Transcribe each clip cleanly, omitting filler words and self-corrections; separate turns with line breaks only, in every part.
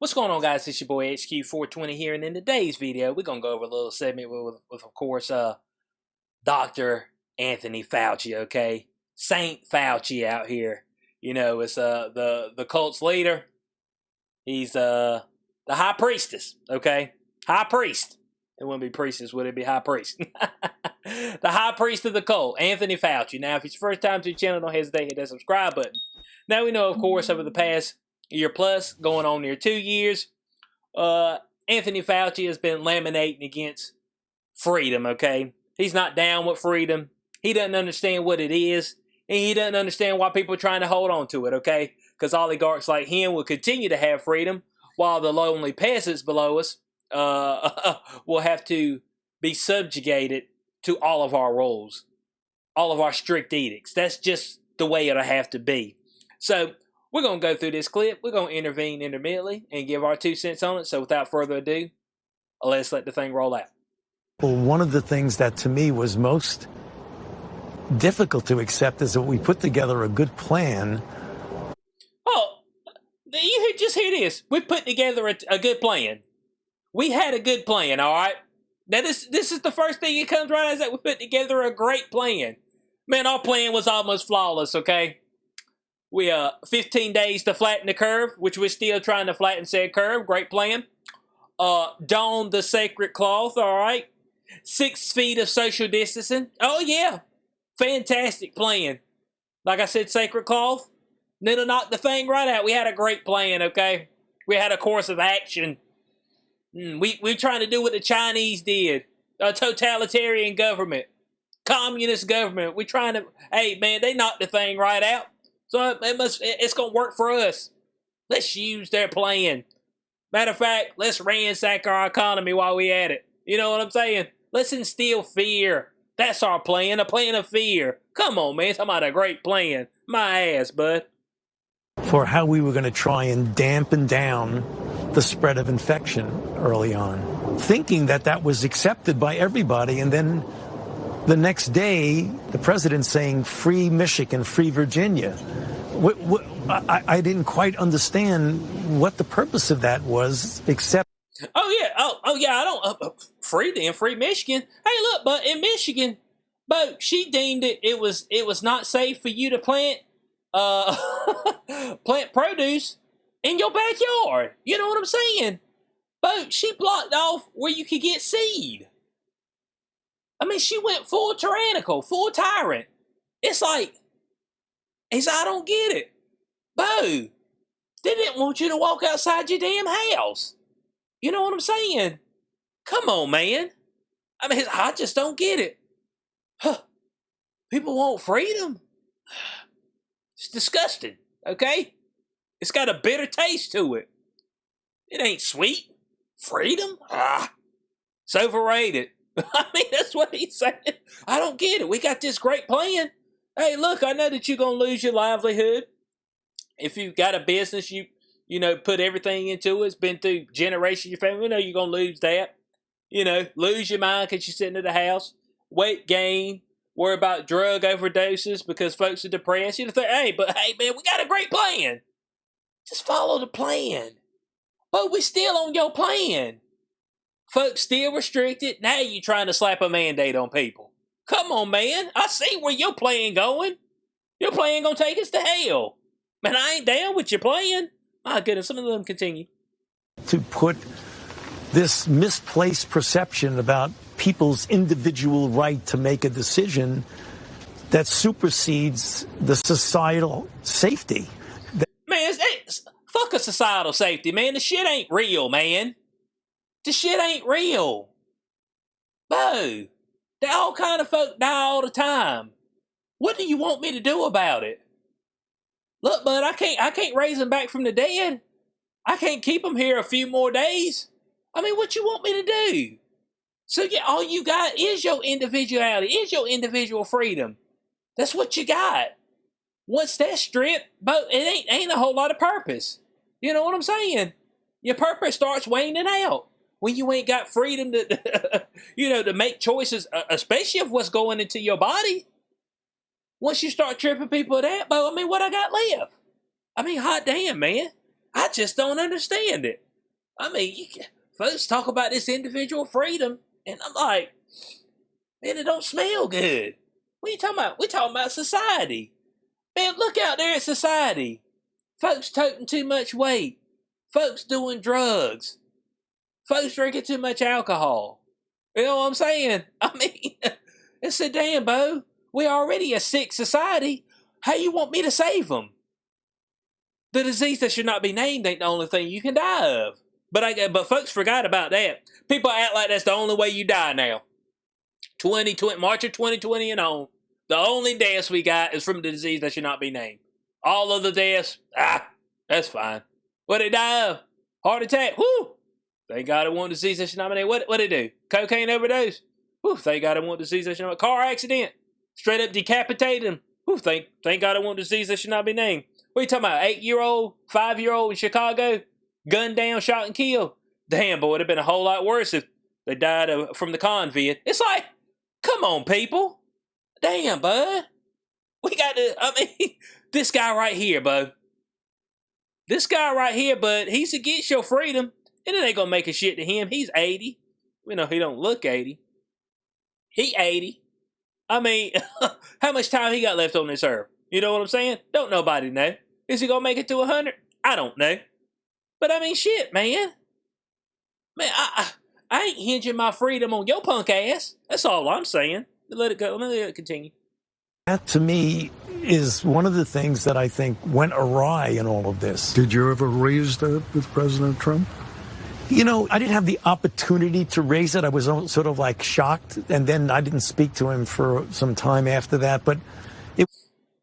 What's going on, guys? It's your boy HQ420 here, and in today's video, we're going to go over a little segment with of course, Dr. Anthony Fauci, okay? Saint Fauci out here. You know, it's the cult's leader. He's the high priestess, okay? High priest. It wouldn't be priestess, would it be high priest? The high priest of the cult, Anthony Fauci. Now, if it's your first time to the channel, don't hesitate to hit that subscribe button. Now, we know, of course, over the past year plus, going on near 2 years, Anthony Fauci has been laminating against freedom, okay? He's not down with freedom. He doesn't understand what it is, and he doesn't understand why people are trying to hold on to it, okay? Because oligarchs like him will continue to have freedom, while the lonely peasants below us will have to be subjugated to all of our rules, all of our strict edicts. That's just the way it'll have to be. So, we're going to go through this clip. We're going to intervene intermittently and give our 2 cents on it. So without further ado, let's let the thing roll out.
Well, one of the things that to me was most difficult to accept is that we put together a good plan.
Oh, you just hear this. We put together a good plan. We had a good plan, all right? Now, this is the first thing that comes right, is that we put together a great plan. Man, our plan was almost flawless, okay? We 15 days to flatten the curve, which we're still trying to flatten said curve. Great plan. Don the sacred cloth, all right? 6 feet of social distancing. Oh, yeah. Fantastic plan. Like I said, sacred cloth. Then to knock the thing right out. We had a great plan, okay? We had a course of action. We're trying to do what the Chinese did. A totalitarian government. Communist government. We're trying to... Hey, man, they knocked the thing right out. So it's going to work for us. Let's use their plan. Matter of fact, let's ransack our economy while we at it. You know what I'm saying? Let's instill fear. That's our plan, a plan of fear. Come on, man. Talking about a great plan. My ass, bud.
For how we were going to try and dampen down the spread of infection early on, thinking that that was accepted by everybody, and then the next day, the president saying, free Michigan, free Virginia. I didn't quite understand what the purpose of that was, except...
Oh, yeah. Oh yeah, I don't... free Michigan. Hey, look, but in Michigan, but she deemed it was not safe for you to plant plant produce in your backyard. You know what I'm saying? But she blocked off where you could get seed. I mean, she went full tyrannical, full tyrant. It's like, I don't get it. Bo, they didn't want you to walk outside your damn house. You know what I'm saying? Come on, man. I mean, I just don't get it. Huh. People want freedom. It's disgusting, okay? It's got a bitter taste to it. It ain't sweet. Freedom? It's overrated. I mean, that's what he's saying. I don't get it. We got this great plan. Hey, look, I know that you're going to lose your livelihood. If you've got a business, you know, put everything into it. It's been through generations of your family. We know you're going to lose that. You know, lose your mind because you're sitting at the house. Weight gain. Worry about drug overdoses because folks are depressed. You know, think, hey, man, we got a great plan. Just follow the plan. But we still on your plan. Folks still restricted. Now you're trying to slap a mandate on people. Come on, man. I see where your plan going. Your plan gonna take us to hell. Man, I ain't down with your plan. My goodness, some of them continue.
To put this misplaced perception about people's individual right to make a decision that supersedes the societal safety.
Man, fuck a societal safety, man. The shit ain't real, man. The shit ain't real. Bo, all kind of folk die all the time. What do you want me to do about it? Look, bud, I can't raise them back from the dead. I can't keep them here a few more days. I mean, what you want me to do? So yeah, all you got is your individuality, is your individual freedom. That's what you got. Once that's stripped, but it ain't a whole lot of purpose. You know what I'm saying? Your purpose starts waning out. When you ain't got freedom to, to make choices, especially of what's going into your body. Once you start tripping people at that, but I mean, what I got left? I mean, hot damn, man. I just don't understand it. I mean, folks talk about this individual freedom, and I'm like, man, it don't smell good. What are you talking about? We're talking about society. Man, look out there at society. Folks toting too much weight. Folks doing drugs. Folks drinking too much alcohol. You know what I'm saying? I mean, it's a damn, Bo. We're already a sick society. How you want me to save them? The disease that should not be named ain't the only thing you can die of. But folks forgot about that. People act like that's the only way you die now. 2020, March of 2020 and on. The only deaths we got is from the disease that should not be named. All of the deaths, that's fine. What they die of? Heart attack, whoo! Thank God it wasn't disease that should not be named. What they do? Cocaine overdose? Whoo, thank God it wasn't disease that should not be named. Car accident? Straight up decapitated him? Whoo, thank God it wasn't disease that should not be named. What are you talking about? 8-year-old, 5-year-old in Chicago? Gunned down, shot and killed? Damn, boy, it'd have been a whole lot worse if they died from the convid. It's like, come on, people. Damn, bud. We got to, this guy right here, bud. This guy right here, bud, he's against your freedom. And it ain't gonna make a shit to him. He's 80. We know he don't look 80. He 80. I mean, how much time he got left on this earth? You know what I'm saying? Don't nobody know. Is he gonna make it to 100? I don't know. But I mean, shit, man. Man, I ain't hinging my freedom on your punk ass. That's all I'm saying. Let it go. Let it continue.
That, to me, is one of the things that I think went awry in all of this.
Did you ever raise that with President Trump?
You know, I didn't have the opportunity to raise it. I was sort of like shocked, and then I didn't speak to him for some time after that. But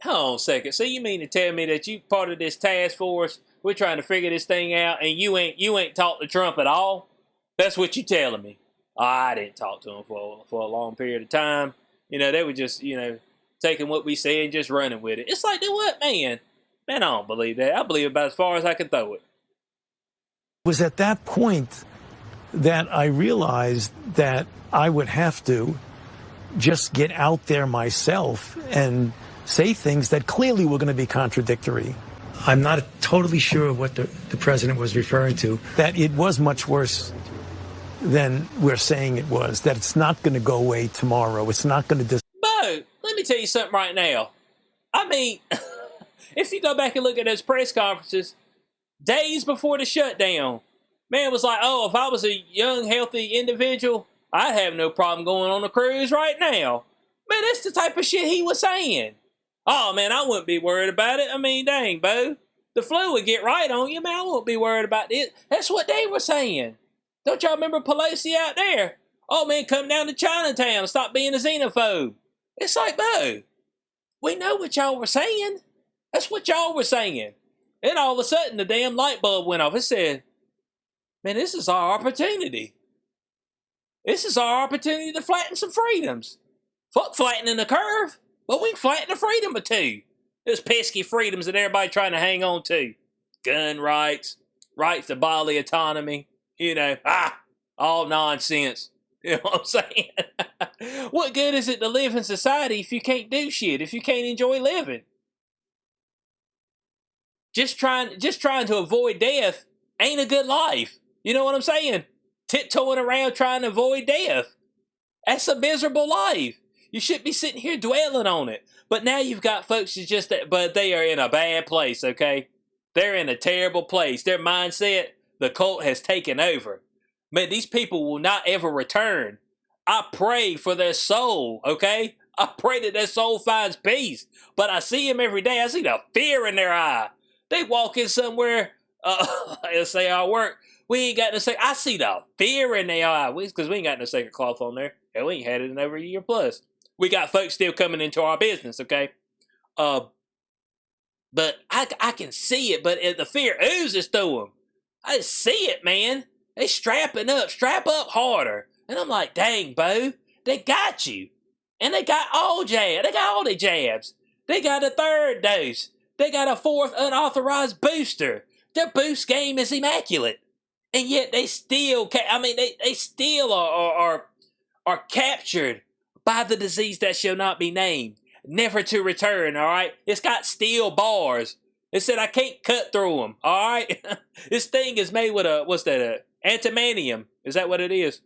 hold on a second. So you mean to tell me that you part of this task force? We're trying to figure this thing out, and you ain't talked to Trump at all? That's what you telling me? Oh, I didn't talk to him for a long period of time. You know, they were just taking what we said and just running with it. It's like, do what, man? Man, I don't believe that. I believe about as far as I can throw it.
It was at that point that I realized that I would have to just get out there myself and say things that clearly were going to be contradictory. I'm not totally sure what the president was referring to. That it was much worse than we're saying it was. That it's not going to go away tomorrow. It's not going to
Bo, let me tell you something right now. I mean, if you go back and look at those press conferences, days before the shutdown, man was like, oh, if I was a young, healthy individual, I'd have no problem going on a cruise right now. Man, that's the type of shit he was saying. Oh, man, I wouldn't be worried about it. I mean, dang, Bo. The flu would get right on you, man. I wouldn't be worried about it. That's what they were saying. Don't y'all remember Pelosi out there? Oh, man, come down to Chinatown. Stop being a xenophobe. It's like, Bo, we know what y'all were saying. That's what y'all were saying. Then all of a sudden, the damn light bulb went off. It said, man, this is our opportunity. This is our opportunity to flatten some freedoms. Fuck flattening the curve, but we can flatten the freedom or two. Those pesky freedoms that everybody trying to hang on to. Gun rights, rights to bodily autonomy, all nonsense. You know what I'm saying? What good is it to live in society if you can't do shit, if you can't enjoy living? Just trying to avoid death ain't a good life. You know what I'm saying? Tiptoeing around trying to avoid death. That's a miserable life. You shouldn't be sitting here dwelling on it. But now you've got folks but they are in a bad place, okay? They're in a terrible place. Their mindset, the cult has taken over. Man, these people will not ever return. I pray for their soul, okay? I pray that their soul finds peace. But I see them every day. I see the fear in their eye. They walk in somewhere, let's say our work, we ain't got no say. I see the fear in their eye, because we ain't got no sacred cloth on there. Hell, we ain't had it in over a year plus. We got folks still coming into our business, okay? But I can see it, but the fear oozes through them. I see it, man. They strapping up, strap up harder. And I'm like, dang, Bo, they got you. And they got all the jabs. They got a third dose. They got a fourth unauthorized booster. Their boost game is immaculate. And yet they still, they still are captured by the disease that shall not be named, never to return, all right? It's got steel bars. It said I can't cut through them, all right? This thing is made with a Antimanium. Is that what it is?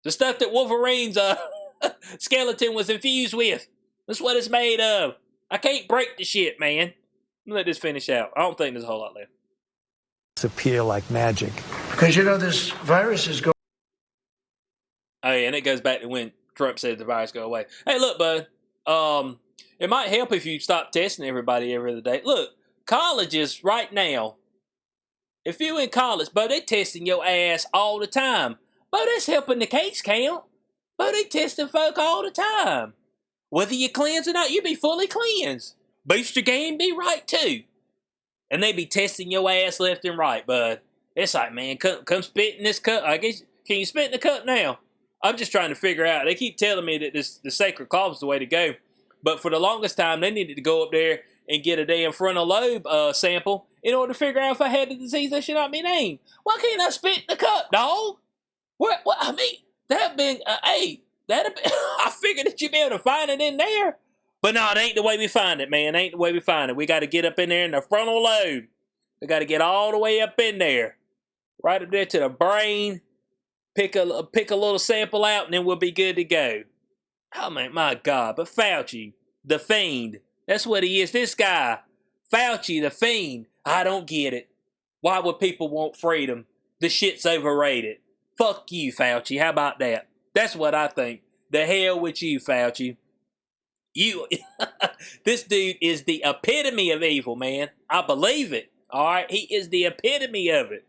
The stuff that Wolverine's skeleton was infused with. That's what it's made of. I can't break the shit, man. Let this finish out. I don't think there's a whole lot left.
Disappear like magic.
Because, this virus is going.
Oh, yeah, and it goes back to when Trump said the virus go away. Hey, look, bud. It might help if you stop testing everybody every other day. Look, colleges right now, if you in college, but they testing your ass all the time. But that's helping the case count. But they testing folk all the time. Whether you cleanse or not, you be fully cleansed. Booster game be right too. And they be testing your ass left and right, bud. It's like, man, come spit in this cup. I guess, can you spit in the cup now? I'm just trying to figure out. They keep telling me that the sacred cough is the way to go. But for the longest time, they needed to go up there and get a damn frontal lobe sample in order to figure out if I had the disease that should not be named. Why can't I spit in the cup, dog? What? I mean, that'd been, I figured that you'd be able to find it in there. But no, it ain't the way we find it, man. It ain't the way we find it. We got to get up in there in the frontal lobe. We got to get all the way up in there. Right up there to the brain. Pick a little sample out, and then we'll be good to go. Oh, man, my God. But Fauci, the fiend, that's what he is. This guy, Fauci, the fiend, I don't get it. Why would people want freedom? The shit's overrated. Fuck you, Fauci. How about that? That's what I think. The hell with you, Fauci. This dude is the epitome of evil, man. I believe it. All right? He is the epitome of it.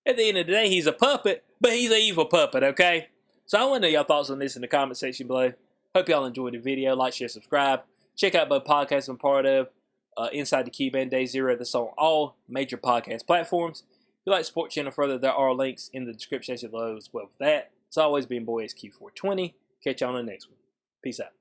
At the end of the day, he's a puppet, but he's an evil puppet, okay? So I want to know your thoughts on this in the comment section below. Hope y'all enjoyed the video. Like, share, subscribe. Check out both podcasts I'm part of. Inside the Cube and Day Zero. That's on all major podcast platforms. If you'd like to support the channel further, there are links in the description section below as well for that. It's always been Boy SQ420. Catch you on the next one. Peace out.